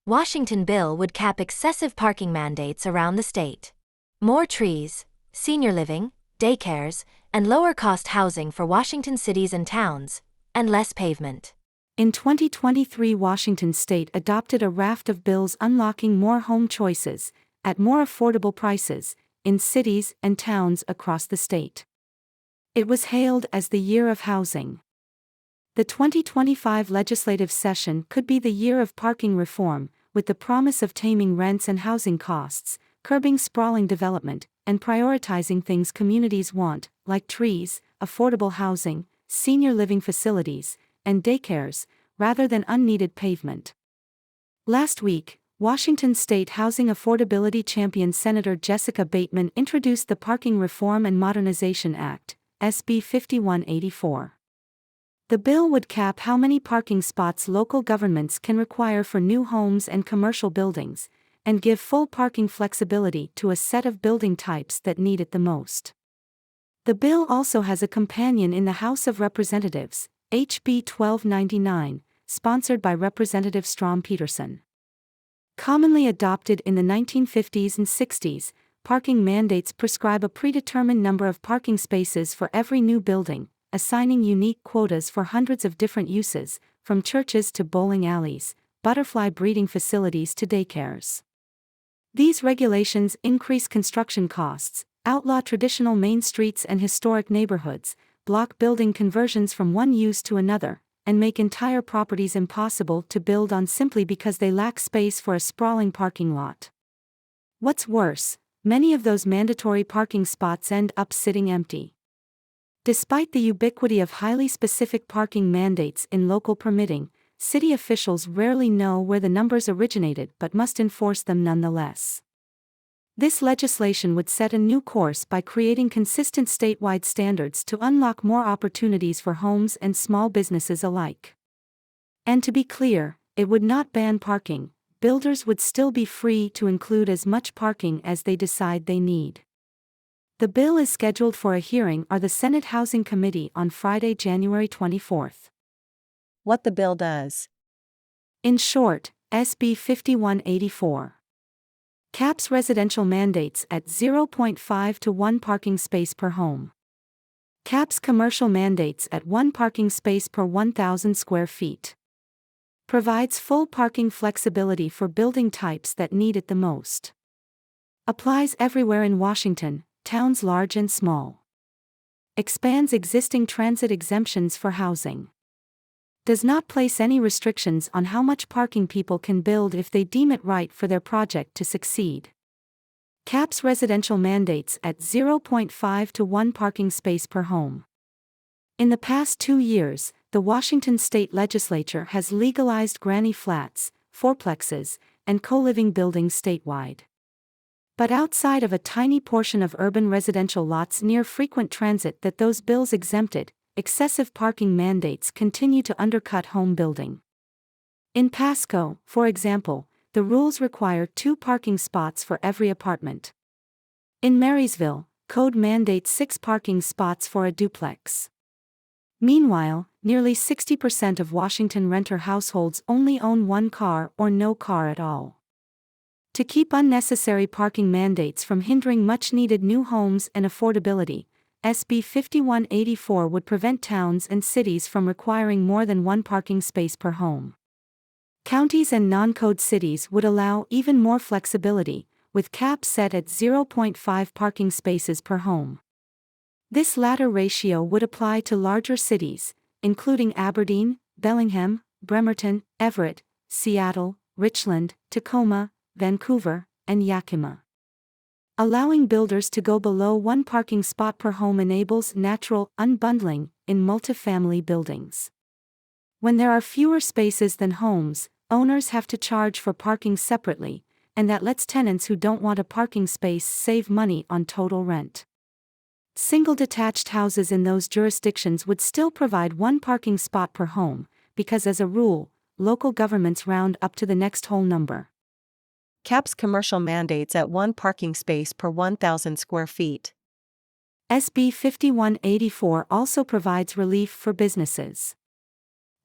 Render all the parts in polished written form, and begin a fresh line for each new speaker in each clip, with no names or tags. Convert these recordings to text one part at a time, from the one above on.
Washington bill would cap excessive parking mandates around the state. More trees, senior living, daycares, and lower-cost housing for Washington cities and towns, and less pavement.
In 2023, Washington state adopted a raft of bills unlocking more home choices, at more affordable prices, in cities and towns across the state. It was hailed as the year of housing. The 2025 legislative session could be the year of parking reform, with the promise of taming rents and housing costs, curbing sprawling development, and prioritizing things communities want, like trees, affordable housing, senior living facilities, and daycares, rather than unneeded pavement. Last week, Washington State Housing Affordability Champion Senator Jessica Bateman introduced the Parking Reform and Modernization Act, SB 5184. The bill would cap how many parking spots local governments can require for new homes and commercial buildings, and give full parking flexibility to a set of building types that need it the most. The bill also has a companion in the House of Representatives, HB 1299, sponsored by Representative Strom Peterson. Commonly adopted in the 1950s and 60s, parking mandates prescribe a predetermined number of parking spaces for every new building, assigning unique quotas for hundreds of different uses, from churches to bowling alleys, butterfly breeding facilities to daycares. These regulations increase construction costs, outlaw traditional main streets and historic neighborhoods, block building conversions from one use to another, and make entire properties impossible to build on simply because they lack space for a sprawling parking lot. What's worse, many of those mandatory parking spots end up sitting empty. Despite the ubiquity of highly specific parking mandates in local permitting, city officials rarely know where the numbers originated but must enforce them nonetheless. This legislation would set a new course by creating consistent statewide standards to unlock more opportunities for homes and small businesses alike. And to be clear, it would not ban parking. Builders would still be free to include as much parking as they decide they need. The bill is scheduled for a hearing on the Senate Housing Committee on Friday, January 24th.
What the bill does.
In short, SB 5184 caps residential mandates at 0.5 to 1 parking space per home. Caps commercial mandates at 1 parking space per 1,000 square feet. Provides full parking flexibility for building types that need it the most. Applies everywhere in Washington, towns large and small. Expands existing transit exemptions for housing. Does not place any restrictions on how much parking people can build if they deem it right for their project to succeed. Caps residential mandates at 0.5 to 1 parking space per home. In the past 2 years, the Washington state legislature has legalized granny flats, fourplexes, and co-living buildings statewide. But outside of a tiny portion of urban residential lots near frequent transit that those bills exempted, excessive parking mandates continue to undercut home building. In Pasco, for example, the rules require 2 parking spots for every apartment. In Marysville, code mandates 6 parking spots for a duplex. Meanwhile, nearly 60% of Washington renter households only own 1 car or no car at all. To keep unnecessary parking mandates from hindering much-needed new homes and affordability, SB 5184 would prevent towns and cities from requiring more than 1 parking space per home. Counties and non-code cities would allow even more flexibility, with caps set at 0.5 parking spaces per home. This latter ratio would apply to larger cities, including Aberdeen, Bellingham, Bremerton, Everett, Seattle, Richland, Tacoma, Vancouver, and Yakima. Allowing builders to go below 1 parking spot per home enables natural unbundling in multifamily buildings. When there are fewer spaces than homes, owners have to charge for parking separately, and that lets tenants who don't want a parking space save money on total rent. Single detached houses in those jurisdictions would still provide 1 parking spot per home, because as a rule, local governments round up to the next whole number.
Caps commercial mandates at 1 parking space per 1,000 square feet.
SB 5184 also provides relief for businesses.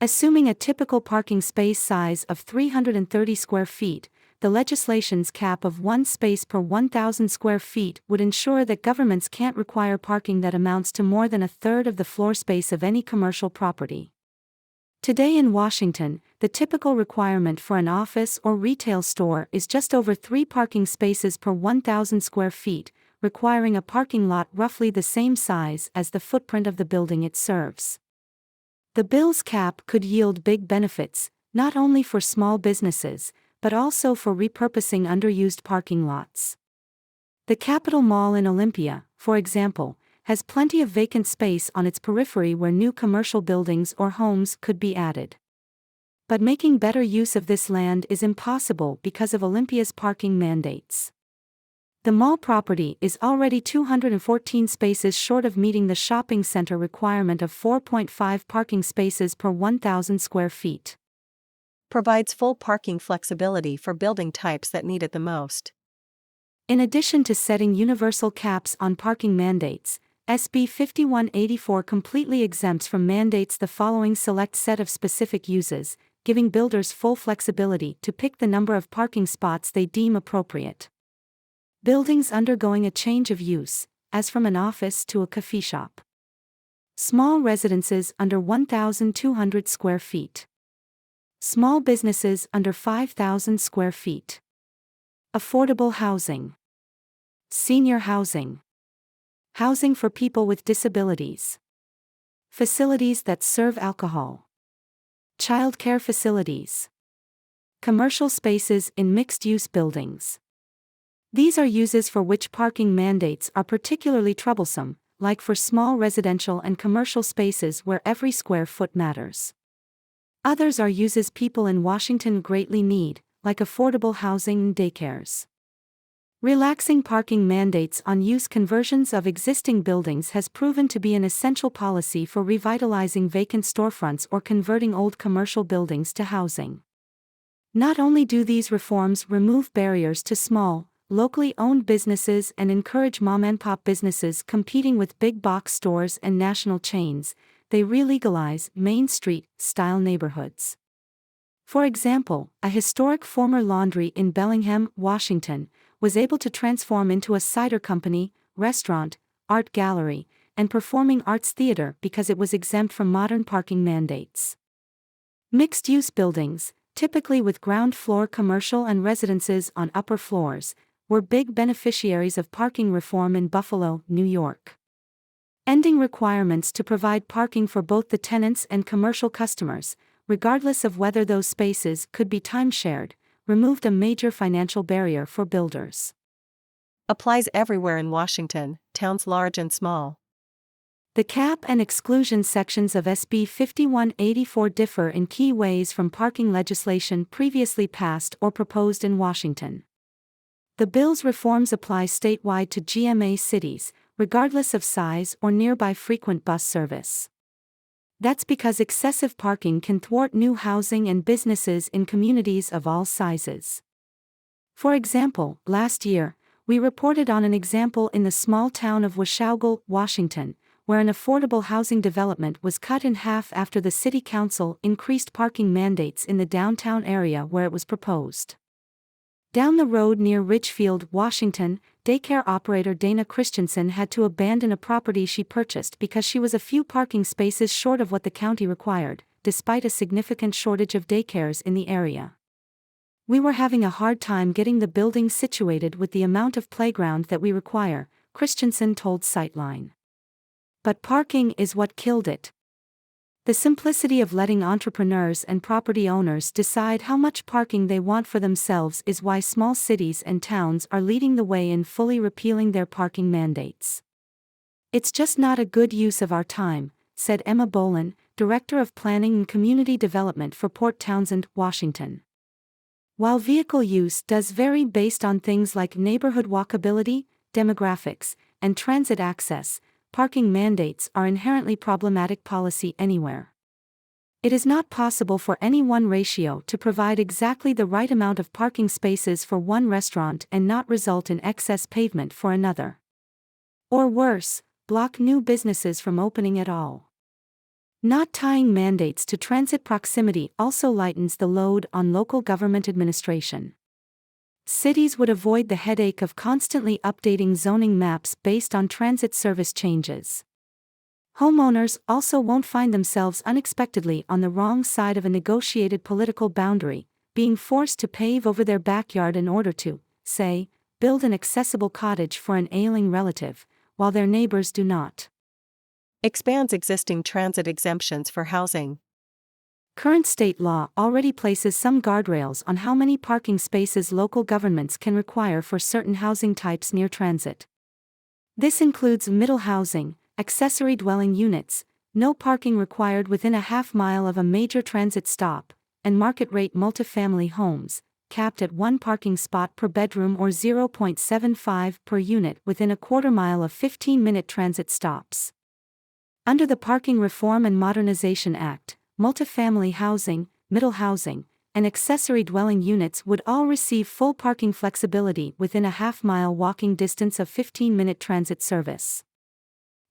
Assuming a typical parking space size of 330 square feet, the legislation's cap of one space per 1,000 square feet would ensure that governments can't require parking that amounts to more than a third of the floor space of any commercial property. Today in Washington, the typical requirement for an office or retail store is just over 3 parking spaces per 1,000 square feet, requiring a parking lot roughly the same size as the footprint of the building it serves. The bill's cap could yield big benefits, not only for small businesses, but also for repurposing underused parking lots. The Capitol Mall in Olympia, for example, has plenty of vacant space on its periphery where new commercial buildings or homes could be added. But making better use of this land is impossible because of Olympia's parking mandates. The mall property is already 214 spaces short of meeting the shopping center requirement of 4.5 parking spaces per 1,000 square feet.
Provides full parking flexibility for building types that need it the most.
In addition to setting universal caps on parking mandates, SB 5184 completely exempts from mandates the following select set of specific uses, giving builders full flexibility to pick the number of parking spots they deem appropriate. Buildings undergoing a change of use, as from an office to a coffee shop. Small residences under 1,200 square feet. Small businesses under 5,000 square feet. Affordable housing. Senior housing. Housing for people with disabilities. Facilities that serve alcohol. Childcare facilities. Commercial spaces in mixed-use buildings. These are uses for which parking mandates are particularly troublesome, like for small residential and commercial spaces where every square foot matters. Others are uses people in Washington greatly need, like affordable housing and daycares. Relaxing parking mandates on use conversions of existing buildings has proven to be an essential policy for revitalizing vacant storefronts or converting old commercial buildings to housing. Not only do these reforms remove barriers to small, locally owned businesses and encourage mom-and-pop businesses competing with big box stores and national chains, they re-legalize Main Street-style neighborhoods. For example, a historic former laundry in Bellingham, Washington, was able to transform into a cider company, restaurant, art gallery, and performing arts theater because it was exempt from modern parking mandates. Mixed-use buildings, typically with ground-floor commercial and residences on upper floors, were big beneficiaries of parking reform in Buffalo, New York. Ending requirements to provide parking for both the tenants and commercial customers, regardless of whether those spaces could be time-shared, removed a major financial barrier for builders.
Applies everywhere in Washington, towns large and small.
The cap and exclusion sections of SB 5184 differ in key ways from parking legislation previously passed or proposed in Washington. The bill's reforms apply statewide to GMA cities, regardless of size or nearby frequent bus service. That's because excessive parking can thwart new housing and businesses in communities of all sizes. For example, last year, we reported on an example in the small town of Washougal, Washington, where an affordable housing development was cut in half after the city council increased parking mandates in the downtown area where it was proposed. Down the road near Ridgefield, Washington, daycare operator Dana Christensen had to abandon a property she purchased because she was a few parking spaces short of what the county required, despite a significant shortage of daycares in the area. "We were having a hard time getting the building situated with the amount of playground that we require," Christensen told Sightline. But parking is what killed it. The simplicity of letting entrepreneurs and property owners decide how much parking they want for themselves is why small cities and towns are leading the way in fully repealing their parking mandates. "It's just not a good use of our time," said Emma Bolin, Director of Planning and Community Development for Port Townsend, Washington. While vehicle use does vary based on things like neighborhood walkability, demographics, and transit access, parking mandates are inherently problematic policy anywhere. It is not possible for any one ratio to provide exactly the right amount of parking spaces for one restaurant and not result in excess pavement for another. Or worse, block new businesses from opening at all. Not tying mandates to transit proximity also lightens the load on local government administration. Cities would avoid the headache of constantly updating zoning maps based on transit service changes. Homeowners also won't find themselves unexpectedly on the wrong side of a negotiated political boundary, being forced to pave over their backyard in order to, say, build an accessible cottage for an ailing relative, while their neighbors do not.
Expands existing transit exemptions for housing.
Current state law already places some guardrails on how many parking spaces local governments can require for certain housing types near transit. This includes middle housing, accessory dwelling units, no parking required within a half-mile of a major transit stop, and market-rate multifamily homes, capped at 1 parking spot per bedroom or 0.75 per unit within a quarter-mile of 15-minute transit stops. Under the Parking Reform and Modernization Act, multifamily housing, middle housing, and accessory dwelling units would all receive full parking flexibility within a half-mile walking distance of 15-minute transit service.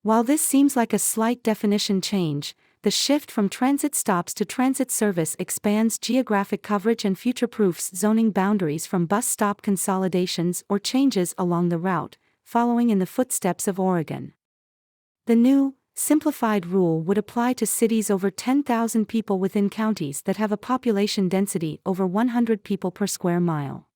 While this seems like a slight definition change, the shift from transit stops to transit service expands geographic coverage and future-proofs zoning boundaries from bus stop consolidations or changes along the route, following in the footsteps of Oregon. The new, simplified rule would apply to cities over 10,000 people within counties that have a population density over 100 people per square mile.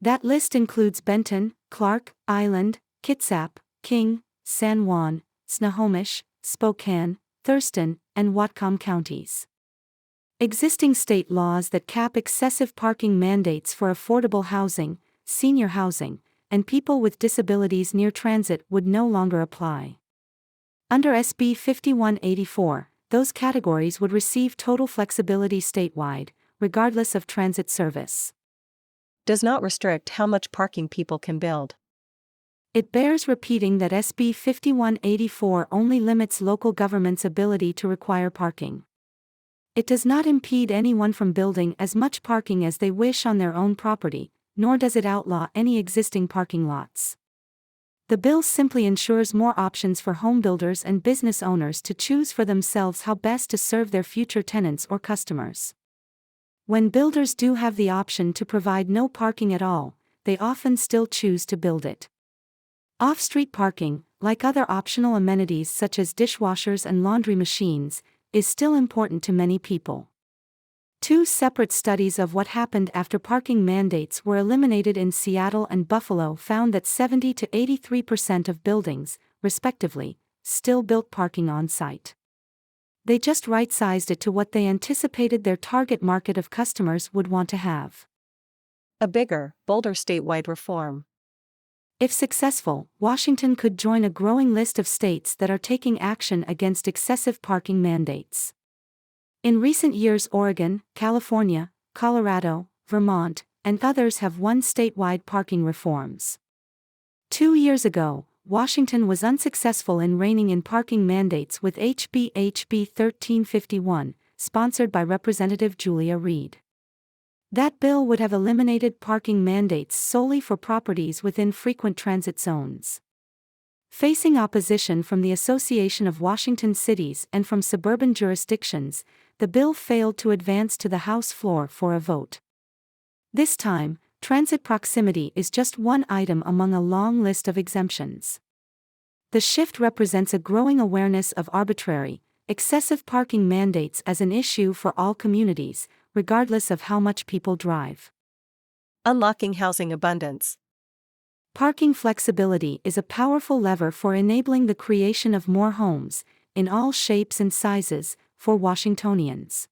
That list includes Benton, Clark, Island, Kitsap, King, San Juan, Snohomish, Spokane, Thurston, and Whatcom counties. Existing state laws that cap excessive parking mandates for affordable housing, senior housing, and people with disabilities near transit would no longer apply. Under SB 5184, those categories would receive total flexibility statewide, regardless of transit service.
Does not restrict how much parking people can build.
It bears repeating that SB 5184 only limits local government's ability to require parking. It does not impede anyone from building as much parking as they wish on their own property, nor does it outlaw any existing parking lots. The bill simply ensures more options for home builders and business owners to choose for themselves how best to serve their future tenants or customers. When builders do have the option to provide no parking at all, they often still choose to build it. Off-street parking, like other optional amenities such as dishwashers and laundry machines, is still important to many people. 2 separate studies of what happened after parking mandates were eliminated in Seattle and Buffalo found that 70 to 83% of buildings, respectively, still built parking on site. They just right-sized it to what they anticipated their target market of customers would want to have.
A bigger, bolder statewide reform.
If successful, Washington could join a growing list of states that are taking action against excessive parking mandates. In recent years, Oregon, California, Colorado, Vermont, and others have won statewide parking reforms. 2 years ago, Washington was unsuccessful in reining in parking mandates with HB 1351, sponsored by Representative Julia Reed. That bill would have eliminated parking mandates solely for properties within frequent transit zones. Facing opposition from the Association of Washington Cities and from suburban jurisdictions, the bill failed to advance to the House floor for a vote. This time, transit proximity is just one item among a long list of exemptions. The shift represents a growing awareness of arbitrary, excessive parking mandates as an issue for all communities, regardless of how much people drive.
Unlocking housing abundance.
Parking flexibility is a powerful lever for enabling the creation of more homes, in all shapes and sizes, for Washingtonians.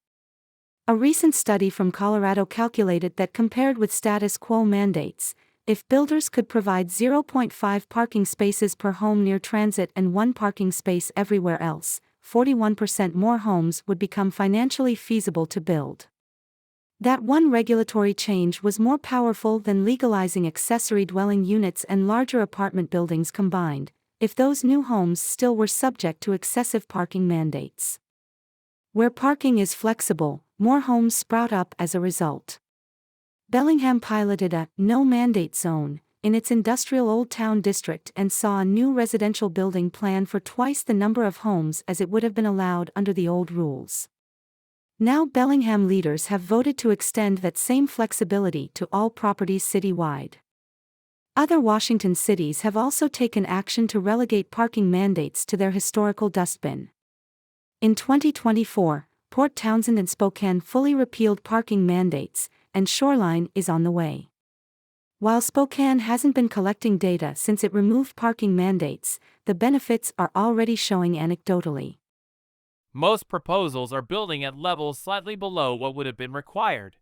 A recent study from Colorado calculated that compared with status quo mandates, if builders could provide 0.5 parking spaces per home near transit and 1 parking space everywhere else, 41% more homes would become financially feasible to build. That one regulatory change was more powerful than legalizing accessory dwelling units and larger apartment buildings combined, if those new homes still were subject to excessive parking mandates. Where parking is flexible, more homes sprout up as a result. Bellingham piloted a no-mandate zone in its industrial Old Town district and saw a new residential building plan for twice the number of homes as it would have been allowed under the old rules. Now Bellingham leaders have voted to extend that same flexibility to all properties citywide. Other Washington cities have also taken action to relegate parking mandates to their historical dustbin. In 2024, Port Townsend and Spokane fully repealed parking mandates, and Shoreline is on the way. While Spokane hasn't been collecting data since it removed parking mandates, the benefits are already showing anecdotally.
Most proposals are building at levels slightly below what would have been required,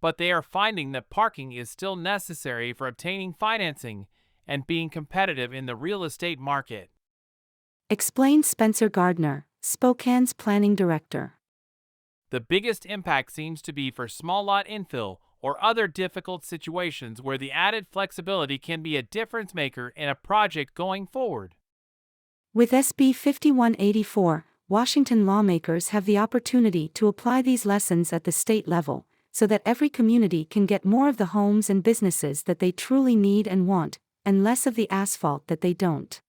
but they are finding that parking is still necessary for obtaining financing and being competitive in the real estate market.
Explained Spencer Gardner, Spokane's planning director.
The biggest impact seems to be for small lot infill or other difficult situations where the added flexibility can be a difference maker in a project going forward.
With SB 5184, Washington lawmakers have the opportunity to apply these lessons at the state level, so that every community can get more of the homes and businesses that they truly need and want, and less of the asphalt that they don't.